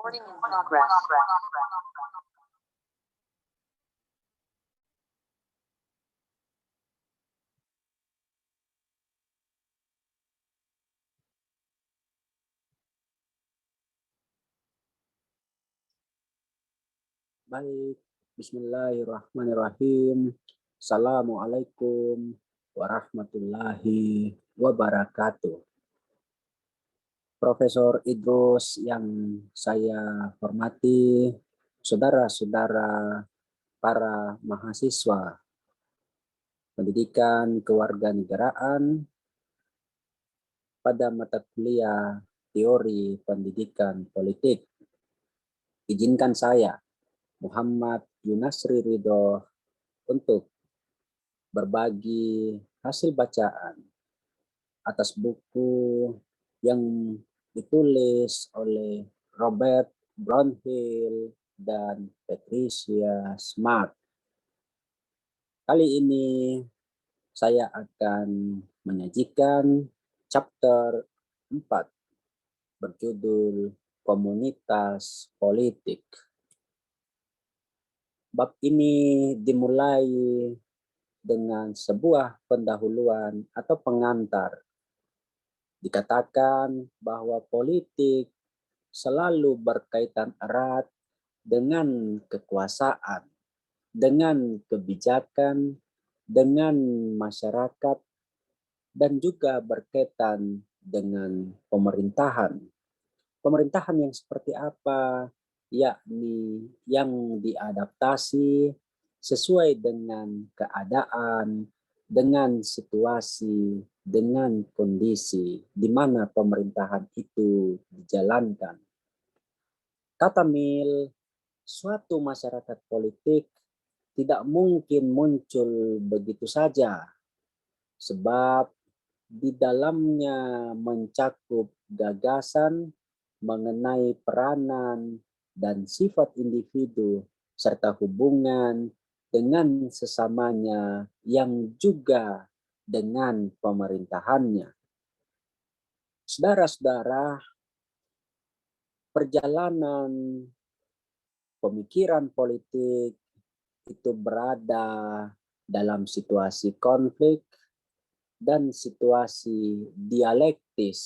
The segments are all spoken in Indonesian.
Recording in progress. Baik, Bismillahirrahmanirrahim. Assalamualaikum warahmatullahi wabarakatuh. Profesor Idrus yang saya hormati, saudara-saudara para mahasiswa pendidikan kewarganegaraan pada mata kuliah teori pendidikan politik. Izinkan saya, Muhammad Yunasri Ridho, untuk berbagi hasil bacaan atas buku yang ditulis oleh Robert Brownhill dan Patricia Smart. Kali ini saya akan menyajikan chapter 4 berjudul Komunitas Politik. Bab ini dimulai dengan sebuah pendahuluan atau pengantar. Dikatakan bahwa politik selalu berkaitan erat dengan kekuasaan, dengan kebijakan, dengan masyarakat, dan juga berkaitan dengan pemerintahan. Pemerintahan yang seperti apa? Yakni yang diadaptasi sesuai dengan keadaan, dengan situasi, dengan kondisi di mana pemerintahan itu dijalankan. Kata Mill, suatu masyarakat politik tidak mungkin muncul begitu saja, sebab di dalamnya mencakup gagasan mengenai peranan dan sifat individu serta hubungan dengan sesamanya yang juga dengan pemerintahannya. Saudara-saudara, perjalanan pemikiran politik itu berada dalam situasi konflik dan situasi dialektis,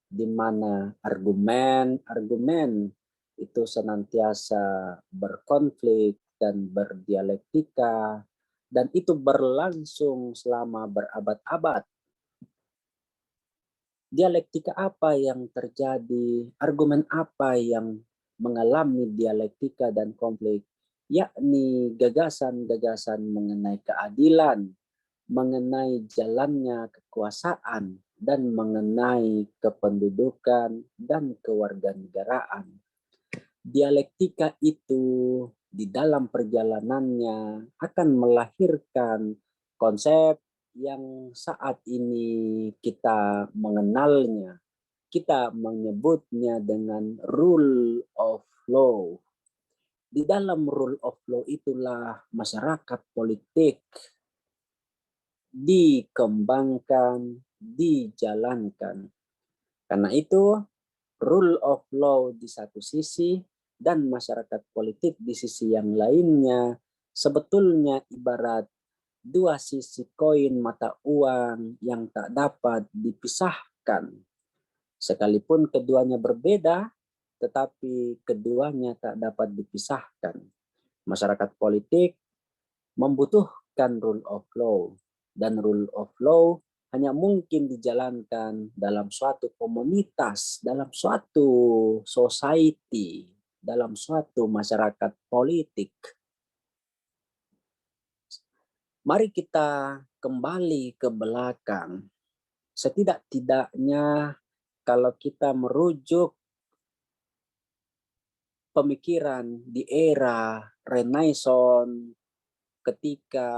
di mana argumen-argumen itu senantiasa berkonflik dan berdialektika, dan itu berlangsung selama berabad-abad. Dialektika apa yang terjadi, argumen apa yang mengalami dialektika dan konflik, yakni gagasan-gagasan mengenai keadilan, mengenai jalannya kekuasaan, dan mengenai kependudukan dan kewarganegaraan. Dialektika itu di dalam perjalanannya akan melahirkan konsep yang saat ini kita mengenalnya. Kita menyebutnya dengan rule of law. Di dalam rule of law itulah masyarakat politik dikembangkan, dijalankan. Karena itu, rule of law di satu sisi dan masyarakat politik di sisi yang lainnya sebetulnya ibarat dua sisi koin mata uang yang tak dapat dipisahkan. Sekalipun keduanya berbeda, tetapi keduanya tak dapat dipisahkan. Masyarakat politik membutuhkan rule of law. Dan rule of law hanya mungkin dijalankan dalam suatu komunitas, dalam suatu society, dalam suatu masyarakat politik. Mari kita kembali ke belakang. Setidak-tidaknya kalau kita merujuk pemikiran di era Renaissance ketika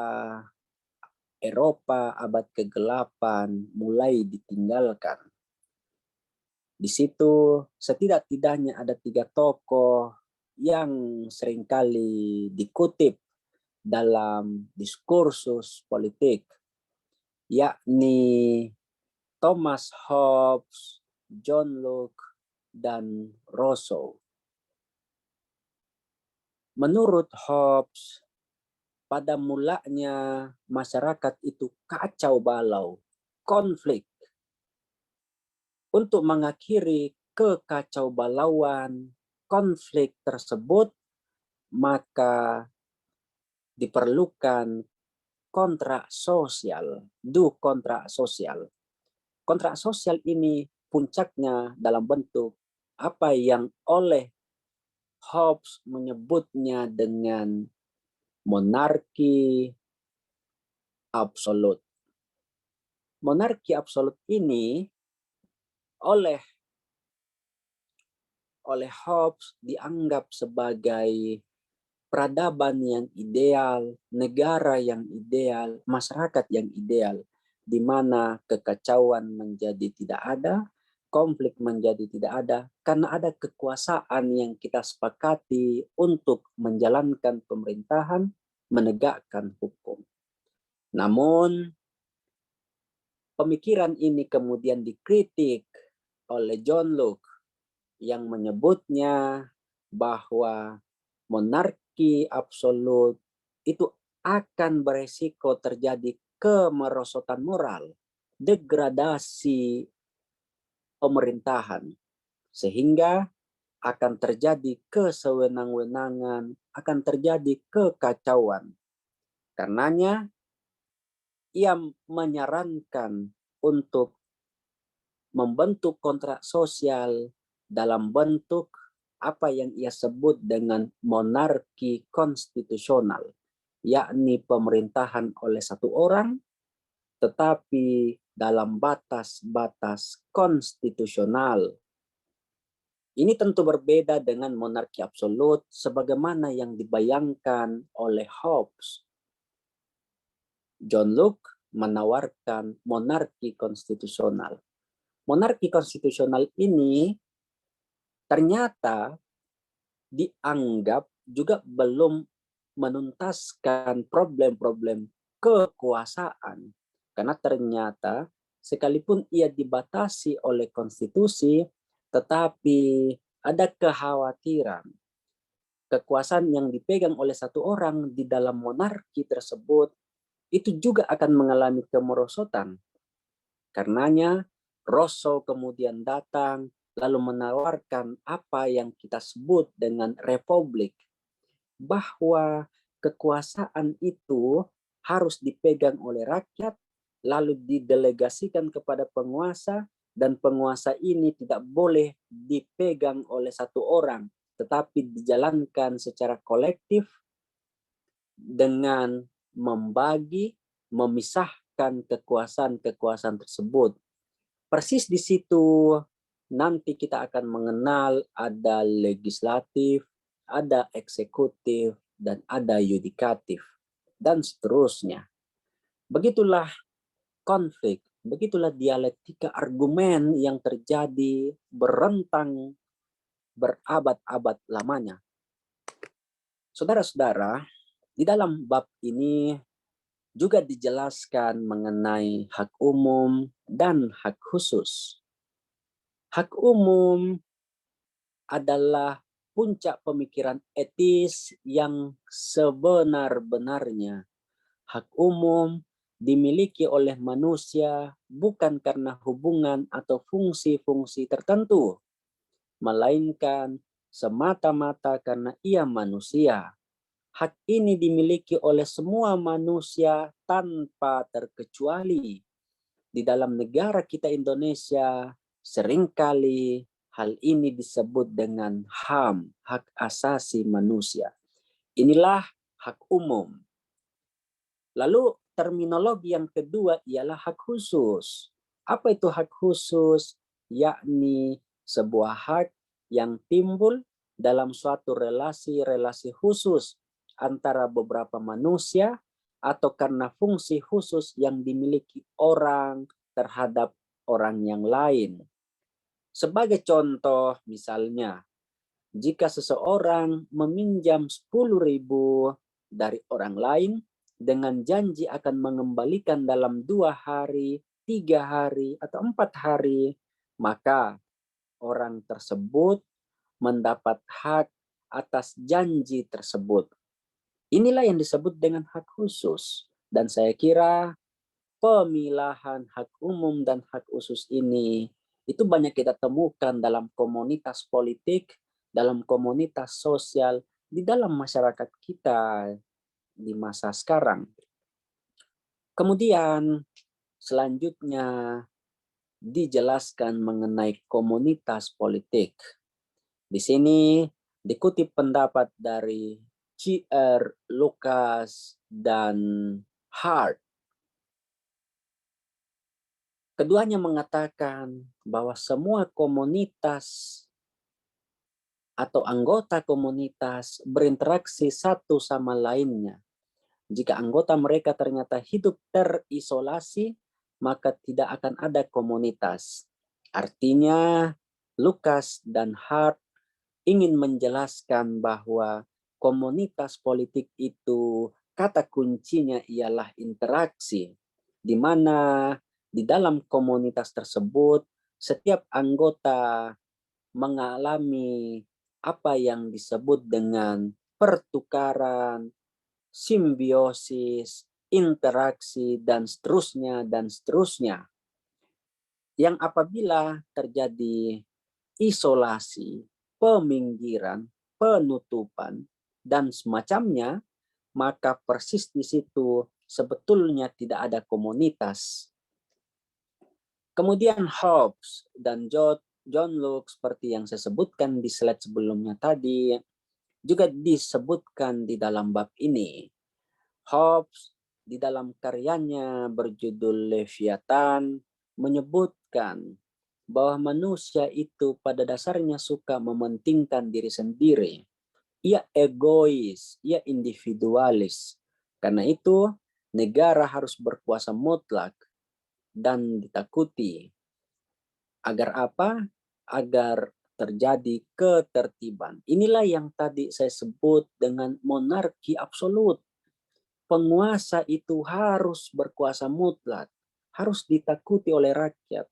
Eropa abad ke-8 mulai ditinggalkan. Di situ setidak-tidaknya ada 3 tokoh yang seringkali dikutip dalam diskursus politik, yakni Thomas Hobbes, John Locke, dan Rousseau. Menurut Hobbes, pada mulanya masyarakat itu kacau balau, konflik. Untuk mengakhiri kekacaubalauan konflik tersebut, maka diperlukan kontrak sosial, kontrak sosial. Kontrak sosial ini puncaknya dalam bentuk apa yang oleh Hobbes menyebutnya dengan monarki absolut. Monarki absolut ini oleh Hobbes dianggap sebagai peradaban yang ideal, negara yang ideal, masyarakat yang ideal, di mana kekacauan menjadi tidak ada, konflik menjadi tidak ada, karena ada kekuasaan yang kita sepakati untuk menjalankan pemerintahan, menegakkan hukum. Namun, pemikiran ini kemudian dikritik oleh John Locke yang menyebutnya bahwa monarki absolut itu akan beresiko terjadi kemerosotan moral, degradasi pemerintahan, sehingga akan terjadi kesewenang-wenangan, akan terjadi kekacauan. Karenanya, ia menyarankan untuk membentuk kontrak sosial dalam bentuk apa yang ia sebut dengan monarki konstitusional, yakni pemerintahan oleh satu orang, tetapi dalam batas-batas konstitusional. Ini tentu berbeda dengan monarki absolut sebagaimana yang dibayangkan oleh Hobbes. John Locke menawarkan monarki konstitusional. Monarki konstitusional ini ternyata dianggap juga belum menuntaskan problem-problem kekuasaan. Karena ternyata sekalipun ia dibatasi oleh konstitusi, tetapi ada kekhawatiran kekuasaan yang dipegang oleh satu orang di dalam monarki tersebut itu juga akan mengalami kemerosotan. Karenanya Rousseau kemudian datang lalu menawarkan apa yang kita sebut dengan republik, bahwa kekuasaan itu harus dipegang oleh rakyat, lalu didelegasikan kepada penguasa, dan penguasa ini tidak boleh dipegang oleh satu orang, tetapi dijalankan secara kolektif dengan membagi, memisahkan kekuasaan-kekuasaan tersebut. Persis di situ nanti kita akan mengenal ada legislatif, ada eksekutif, dan ada yudikatif, dan seterusnya. Begitulah konflik, begitulah dialektika argumen yang terjadi berentang berabad-abad lamanya. Saudara-saudara, di dalam bab ini juga dijelaskan mengenai hak umum dan hak khusus. Hak umum adalah puncak pemikiran etis yang sebenar-benarnya. Hak umum dimiliki oleh manusia bukan karena hubungan atau fungsi-fungsi tertentu, melainkan semata-mata karena ia manusia. Hak ini dimiliki oleh semua manusia tanpa terkecuali. Di dalam negara kita Indonesia, seringkali hal ini disebut dengan HAM, hak asasi manusia. Inilah hak umum. Lalu terminologi yang kedua ialah hak khusus. Apa itu hak khusus? Yakni sebuah hak yang timbul dalam suatu relasi-relasi khusus antara beberapa manusia atau karena fungsi khusus yang dimiliki orang terhadap orang yang lain. Sebagai contoh, misalnya, jika seseorang meminjam 10.000 dari orang lain dengan janji akan mengembalikan dalam 2 hari, 3 hari, atau 4 hari, maka orang tersebut mendapat hak atas janji tersebut. Inilah yang disebut dengan hak khusus. Dan saya kira pemilahan hak umum dan hak khusus ini itu banyak kita temukan dalam komunitas politik, dalam komunitas sosial, di dalam masyarakat kita di masa sekarang. Kemudian selanjutnya dijelaskan mengenai komunitas politik. Di sini dikutip pendapat dari C.R. Lucas dan Hart. Keduanya mengatakan bahwa semua komunitas atau anggota komunitas berinteraksi satu sama lainnya. Jika anggota mereka ternyata hidup terisolasi, maka tidak akan ada komunitas. Artinya, Lucas dan Hart ingin menjelaskan bahwa komunitas politik itu kata kuncinya ialah interaksi, di mana di dalam komunitas tersebut setiap anggota mengalami apa yang disebut dengan pertukaran, simbiosis, interaksi, dan seterusnya, dan seterusnya. Yang apabila terjadi isolasi, peminggiran, penutupan, dan semacamnya, maka persis di situ sebetulnya tidak ada komunitas. Kemudian Hobbes dan John Locke seperti yang saya sebutkan di slide sebelumnya tadi juga disebutkan di dalam bab ini. Hobbes di dalam karyanya berjudul Leviathan menyebutkan bahwa manusia itu pada dasarnya suka mementingkan diri sendiri. Ia egois, ia individualis. Karena itu negara harus berkuasa mutlak dan ditakuti. Agar apa? Agar terjadi ketertiban. Inilah yang tadi saya sebut dengan monarki absolut. Penguasa itu harus berkuasa mutlak, harus ditakuti oleh rakyat.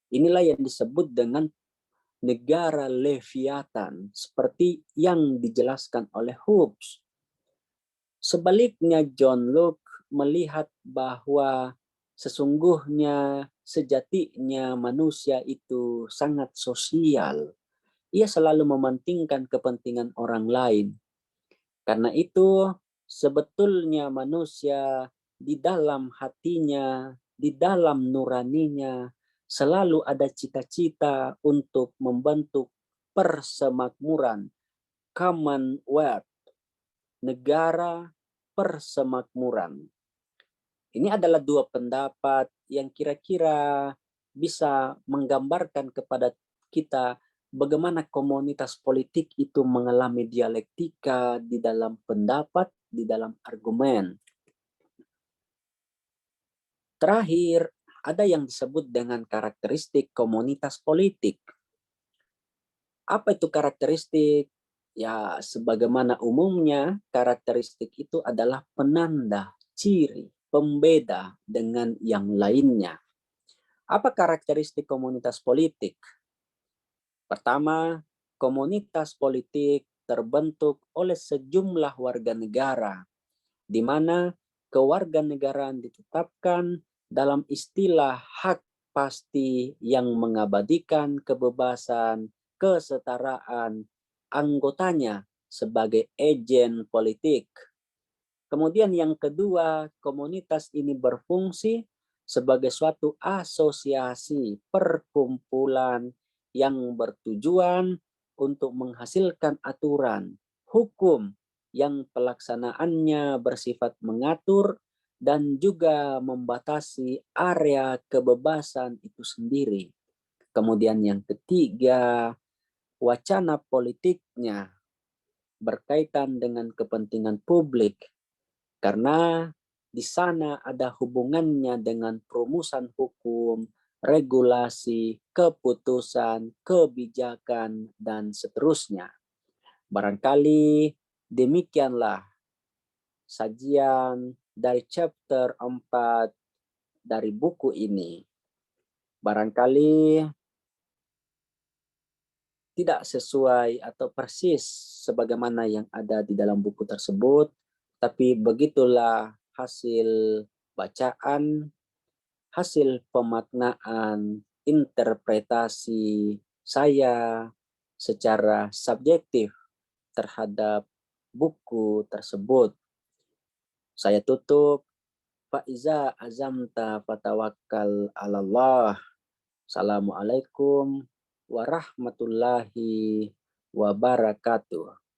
Inilah yang disebut dengan negara Leviathan, seperti yang dijelaskan oleh Hobbes. Sebaliknya John Locke melihat bahwa sesungguhnya sejatinya manusia itu sangat sosial. Ia selalu mementingkan kepentingan orang lain. Karena itu sebetulnya manusia di dalam hatinya, di dalam nuraninya selalu ada cita-cita untuk membentuk persemakmuran, commonwealth, negara persemakmuran. Ini adalah dua pendapat yang kira-kira bisa menggambarkan kepada kita bagaimana komunitas politik itu mengalami dialektika di dalam pendapat, di dalam argumen. Terakhir, ada yang disebut dengan karakteristik komunitas politik. Apa itu karakteristik? Ya, sebagaimana umumnya, karakteristik itu adalah penanda, ciri, pembeda dengan yang lainnya. Apa karakteristik komunitas politik? Pertama, komunitas politik terbentuk oleh sejumlah warga negara, di mana kewarganegaraan ditetapkan dalam istilah hak pasti yang mengabadikan kebebasan, kesetaraan anggotanya sebagai agen politik. Kemudian yang kedua, komunitas ini berfungsi sebagai suatu asosiasi perkumpulan yang bertujuan untuk menghasilkan aturan, hukum yang pelaksanaannya bersifat mengatur dan juga membatasi area kebebasan itu sendiri. Kemudian yang ketiga, wacana politiknya berkaitan dengan kepentingan publik karena di sana ada hubungannya dengan perumusan hukum, regulasi, keputusan, kebijakan, dan seterusnya. Barangkali demikianlah sajian dari chapter 4 dari buku ini. Barangkali tidak sesuai atau persis sebagaimana yang ada di dalam buku tersebut, tapi begitulah hasil bacaan, hasil pemaknaan, interpretasi saya secara subjektif terhadap buku tersebut. Saya tutup, Faiza azamta fatawakkal 'alallah. Assalamualaikum warahmatullahi wabarakatuh.